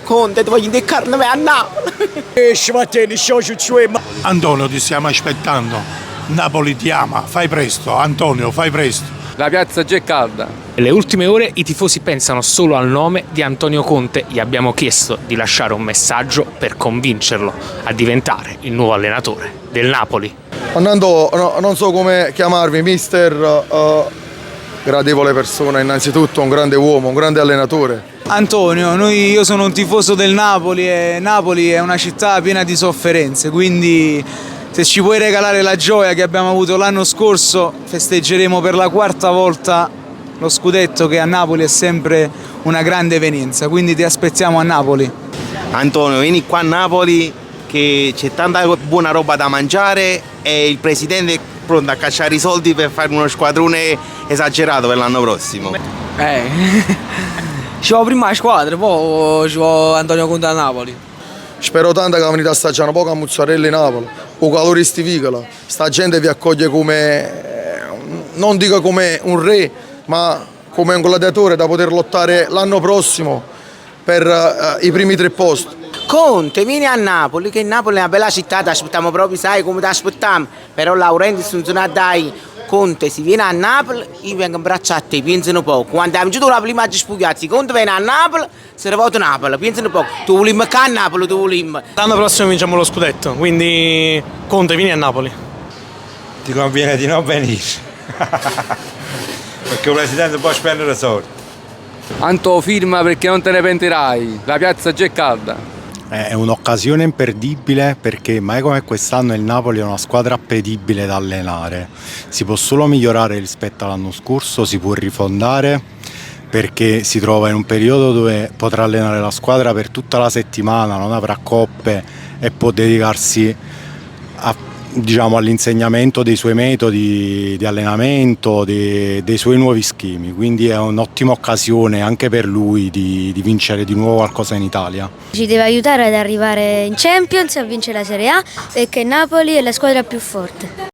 Conte, ti voglio indicare a Napoli. Antonio, ti stiamo aspettando. Napoli ti ama, fai presto, Antonio, fai presto. La piazza già è calda. Nelle ultime ore i tifosi pensano solo al nome di Antonio Conte. Gli abbiamo chiesto di lasciare un messaggio per convincerlo a diventare il nuovo allenatore del Napoli. Fernando, non so come chiamarvi, mister, gradevole persona innanzitutto, un grande uomo, un grande allenatore. Antonio, io sono un tifoso del Napoli e Napoli è una città piena di sofferenze, quindi se ci puoi regalare la gioia che abbiamo avuto l'anno scorso, festeggeremo per la quarta volta lo scudetto, che a Napoli è sempre una grande evenienza, quindi ti aspettiamo a Napoli. Antonio, vieni qua a Napoli che c'è tanta buona roba da mangiare e il presidente è pronto a cacciare i soldi per fare uno squadrone esagerato per l'anno prossimo. Ci va prima la squadra, poi ci va Antonio Conte a Napoli. Spero tanto che la verità stagione poco a mozzarella in Napoli, o calore stivicola. Sta gente vi accoglie come, non dico come un re, ma come un gladiatore da poter lottare l'anno prossimo per i primi 3 posti. Conte, vieni a Napoli, che Napoli è una bella città, ti aspettiamo proprio, sai come ti aspettiamo. Però Laurentiis non sono a dai. Conte, se viene a Napoli, io vengo in braccio a te, pensano poco. Quando abbiamo giunto la prima spugliati, Conte viene a Napoli, se ne vota a Napoli, pensano poco. Tu volimmo qua a Napoli, tu volimmo. L'anno prossimo vinciamo lo scudetto, quindi Conte, vieni a Napoli. Ti conviene di non venire, perché il presidente può spendere soldi. Anto, firma perché non te ne pentirai. La piazza già è calda. È un'occasione imperdibile perché mai come quest'anno il Napoli è una squadra appetibile da allenare. Si può solo migliorare rispetto all'anno scorso, si può rifondare perché si trova in un periodo dove potrà allenare la squadra per tutta la settimana, non avrà coppe e può dedicarsi all'insegnamento dei suoi metodi di allenamento, dei suoi nuovi schemi, quindi è un'ottima occasione anche per lui di vincere di nuovo qualcosa in Italia. Ci deve aiutare ad arrivare in Champions e a vincere la Serie A, perché Napoli è la squadra più forte.